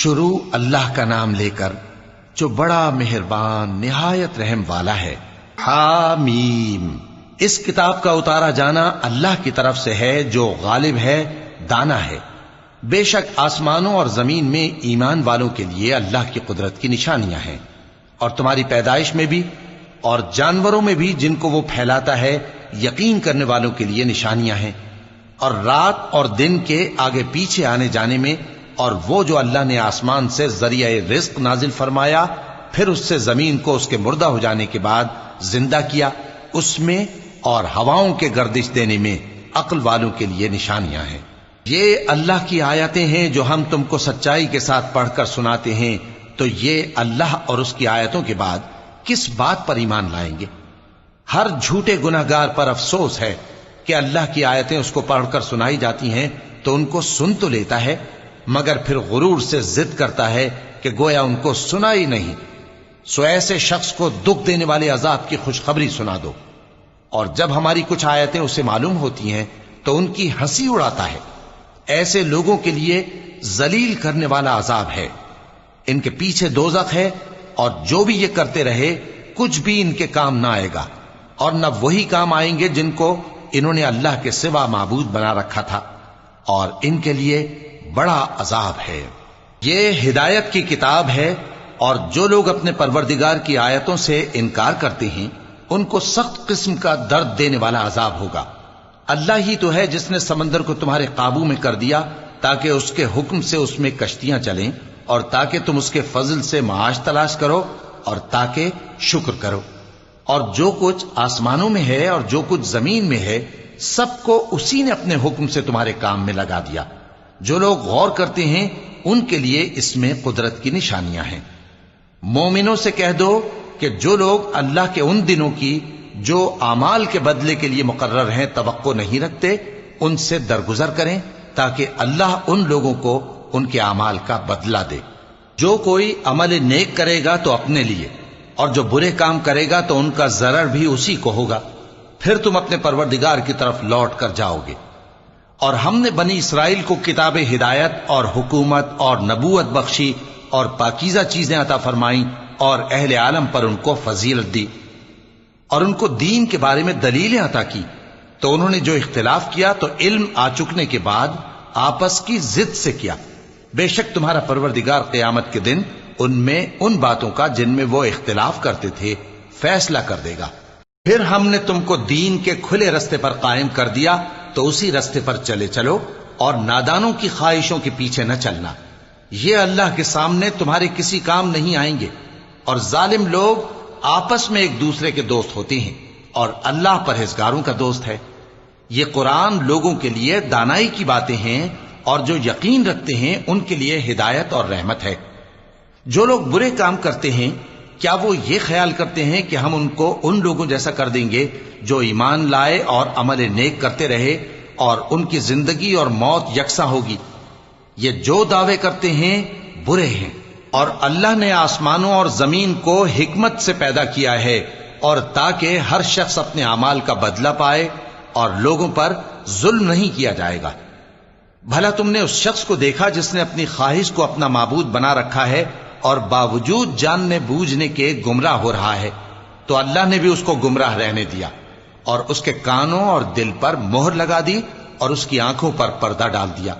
شروع اللہ کا نام لے کر جو بڑا مہربان نہایت رحم والا ہے۔ حامیم، اس کتاب کا اتارا جانا اللہ کی طرف سے ہے جو غالب ہے، دانا ہے۔ بے شک آسمانوں اور زمین میں ایمان والوں کے لیے اللہ کی قدرت کی نشانیاں ہیں، اور تمہاری پیدائش میں بھی اور جانوروں میں بھی جن کو وہ پھیلاتا ہے یقین کرنے والوں کے لیے نشانیاں ہیں، اور رات اور دن کے آگے پیچھے آنے جانے میں، اور وہ جو اللہ نے آسمان سے ذریعہ رزق نازل فرمایا پھر اس سے زمین کو اس کے مردہ ہو جانے کے بعد زندہ کیا، اس میں اور ہواؤں کے گردش دینے میں عقل والوں کے لیے نشانیاں ہیں۔ یہ اللہ کی آیتیں ہیں جو ہم تم کو سچائی کے ساتھ پڑھ کر سناتے ہیں، تو یہ اللہ اور اس کی آیتوں کے بعد کس بات پر ایمان لائیں گے؟ ہر جھوٹے گناہگار پر افسوس ہے کہ اللہ کی آیتیں اس کو پڑھ کر سنائی جاتی ہیں تو ان کو سن تو لیتا ہے، مگر پھر غرور سے ضد کرتا ہے کہ گویا ان کو سنا ہی نہیں۔ سو ایسے شخص کو دکھ دینے والے عذاب کی خوشخبری سنا دو، اور جب ہماری کچھ آیتیں اسے معلوم ہوتی ہیں تو ان کی ہنسی اڑاتا ہے۔ ایسے لوگوں کے لیے ذلیل کرنے والا عذاب ہے، ان کے پیچھے دوزخ ہے، اور جو بھی یہ کرتے رہے کچھ بھی ان کے کام نہ آئے گا، اور نہ وہی کام آئیں گے جن کو انہوں نے اللہ کے سوا معبود بنا رکھا تھا، اور ان کے لیے بڑا عذاب ہے۔ یہ ہدایت کی کتاب ہے، اور جو لوگ اپنے پروردگار کی آیتوں سے انکار کرتے ہیں ان کو سخت قسم کا درد دینے والا عذاب ہوگا۔ اللہ ہی تو ہے جس نے سمندر کو تمہارے قابو میں کر دیا تاکہ اس کے حکم سے اس میں کشتیاں چلیں، اور تاکہ تم اس کے فضل سے معاش تلاش کرو، اور تاکہ شکر کرو۔ اور جو کچھ آسمانوں میں ہے اور جو کچھ زمین میں ہے سب کو اسی نے اپنے حکم سے تمہارے کام میں لگا دیا۔ جو لوگ غور کرتے ہیں ان کے لیے اس میں قدرت کی نشانیاں ہیں۔ مومنوں سے کہہ دو کہ جو لوگ اللہ کے ان دنوں کی جو اعمال کے بدلے کے لیے مقرر ہیں توقع نہیں رکھتے، ان سے درگزر کریں تاکہ اللہ ان لوگوں کو ان کے اعمال کا بدلہ دے۔ جو کوئی عمل نیک کرے گا تو اپنے لیے، اور جو برے کام کرے گا تو ان کا ضرر بھی اسی کو ہوگا، پھر تم اپنے پروردگار کی طرف لوٹ کر جاؤ گے۔ اور ہم نے بنی اسرائیل کو کتاب ہدایت اور حکومت اور نبوت بخشی اور پاکیزہ چیزیں عطا فرمائیں، اور اہل عالم پر ان کو فضیلت دی، اور ان کو دین کے بارے میں دلیلیں عطا کی، تو انہوں نے جو اختلاف کیا تو علم آ چکنے کے بعد آپس کی ضد سے کیا۔ بے شک تمہارا پروردگار قیامت کے دن ان میں ان باتوں کا جن میں وہ اختلاف کرتے تھے فیصلہ کر دے گا۔ پھر ہم نے تم کو دین کے کھلے رستے پر قائم کر دیا، تو اسی رستے پر چلے چلو، اور نادانوں کی خواہشوں کے پیچھے نہ چلنا، یہ اللہ کے سامنے تمہارے کسی کام نہیں آئیں گے۔ اور ظالم لوگ آپس میں ایک دوسرے کے دوست ہوتے ہیں، اور اللہ پرہیزگاروں کا دوست ہے۔ یہ قرآن لوگوں کے لیے دانائی کی باتیں ہیں، اور جو یقین رکھتے ہیں ان کے لیے ہدایت اور رحمت ہے۔ جو لوگ برے کام کرتے ہیں کیا وہ یہ خیال کرتے ہیں کہ ہم ان کو ان لوگوں جیسا کر دیں گے جو ایمان لائے اور عمل نیک کرتے رہے، اور ان کی زندگی اور موت یکساں ہوگی؟ یہ جو دعوے کرتے ہیں برے ہیں۔ اور اللہ نے آسمانوں اور زمین کو حکمت سے پیدا کیا ہے، اور تاکہ ہر شخص اپنے اعمال کا بدلہ پائے، اور لوگوں پر ظلم نہیں کیا جائے گا۔ بھلا تم نے اس شخص کو دیکھا جس نے اپنی خواہش کو اپنا معبود بنا رکھا ہے اور باوجود جاننے بوجھنے کے گمراہ ہو رہا ہے؟ تو اللہ نے بھی اس کو گمراہ رہنے دیا، اور اس کے کانوں اور دل پر مہر لگا دی، اور اس کی آنکھوں پر پردہ ڈال دیا۔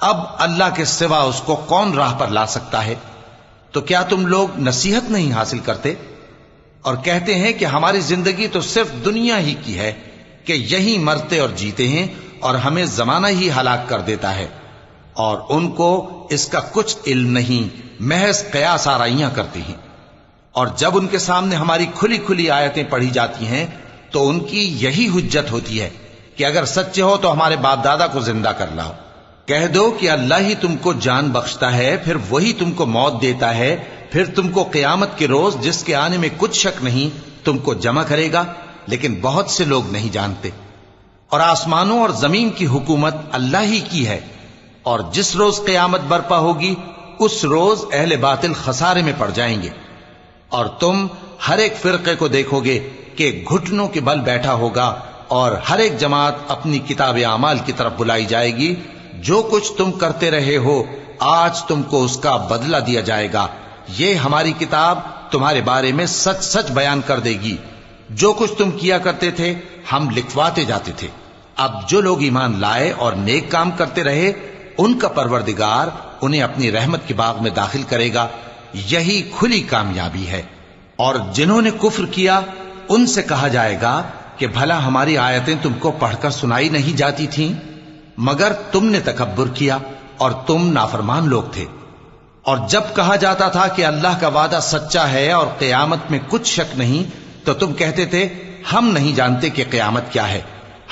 اب اللہ کے سوا اس کو کون راہ پر لا سکتا ہے؟ تو کیا تم لوگ نصیحت نہیں حاصل کرتے؟ اور کہتے ہیں کہ ہماری زندگی تو صرف دنیا ہی کی ہے، کہ یہی مرتے اور جیتے ہیں، اور ہمیں زمانہ ہی ہلاک کر دیتا ہے، اور ان کو اس کا کچھ علم نہیں، محض قیاس آرائیاں کرتے ہیں۔ اور جب ان کے سامنے ہماری کھلی کھلی آیتیں پڑھی جاتی ہیں تو ان کی یہی حجت ہوتی ہے کہ اگر سچے ہو تو ہمارے باپ دادا کو زندہ کر لاؤ۔ کہہ دو کہ اللہ ہی تم کو جان بخشتا ہے، پھر وہی تم کو موت دیتا ہے، پھر تم کو قیامت کے روز جس کے آنے میں کچھ شک نہیں تم کو جمع کرے گا، لیکن بہت سے لوگ نہیں جانتے۔ اور آسمانوں اور زمین کی حکومت اللہ ہی کی ہے، اور جس روز قیامت برپا ہوگی اس روز اہل باطل خسارے میں پڑ جائیں گے۔ اور تم ہر ایک فرقے کو دیکھو گے کہ گھٹنوں کے بل بیٹھا ہوگا، اور ہر ایک جماعت اپنی کتاب اعمال کی طرف بلائی جائے گی۔ جو کچھ تم کرتے رہے ہو آج تم کو اس کا بدلہ دیا جائے گا، یہ ہماری کتاب تمہارے بارے میں سچ سچ بیان کر دے گی، جو کچھ تم کیا کرتے تھے ہم لکھواتے جاتے تھے۔ اب جو لوگ ایمان لائے اور نیک کام کرتے رہے ان کا پروردگار انہیں اپنی رحمت کے باغ میں داخل کرے گا، یہی کھلی کامیابی ہے۔ اور جنہوں نے کفر کیا ان سے کہا جائے گا کہ بھلا ہماری آیتیں تم کو پڑھ کر سنائی نہیں جاتی تھیں، مگر تم نے تکبر کیا اور تم نافرمان لوگ تھے۔ اور جب کہا جاتا تھا کہ اللہ کا وعدہ سچا ہے اور قیامت میں کچھ شک نہیں، تو تم کہتے تھے ہم نہیں جانتے کہ قیامت کیا ہے،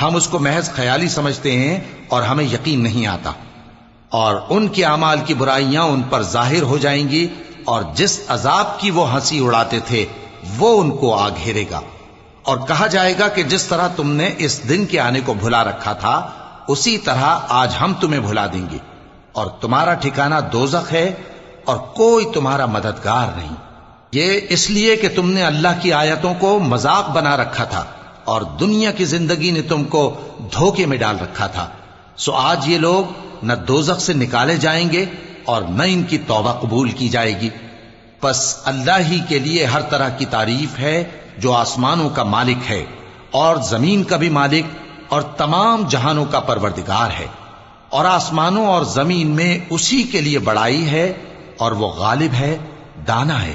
ہم اس کو محض خیالی سمجھتے ہیں اور ہمیں یقین نہیں آتا۔ اور ان کے اعمال کی برائیاں ان پر ظاہر ہو جائیں گی، اور جس عذاب کی وہ ہنسی اڑاتے تھے وہ ان کو آ گھیرے گا۔ اور کہا جائے گا کہ جس طرح تم نے اس دن کے آنے کو بھلا رکھا تھا اسی طرح آج ہم تمہیں بھلا دیں گے، اور تمہارا ٹھکانہ دوزخ ہے اور کوئی تمہارا مددگار نہیں۔ یہ اس لیے کہ تم نے اللہ کی آیتوں کو مذاق بنا رکھا تھا اور دنیا کی زندگی نے تم کو دھوکے میں ڈال رکھا تھا، سو آج یہ لوگ نہ دوزخ سے نکالے جائیں گے اور نہ ان کی توبہ قبول کی جائے گی۔ پس اللہ ہی کے لیے ہر طرح کی تعریف ہے جو آسمانوں کا مالک ہے اور زمین کا بھی مالک اور تمام جہانوں کا پروردگار ہے، اور آسمانوں اور زمین میں اسی کے لیے بڑائی ہے، اور وہ غالب ہے، دانا ہے۔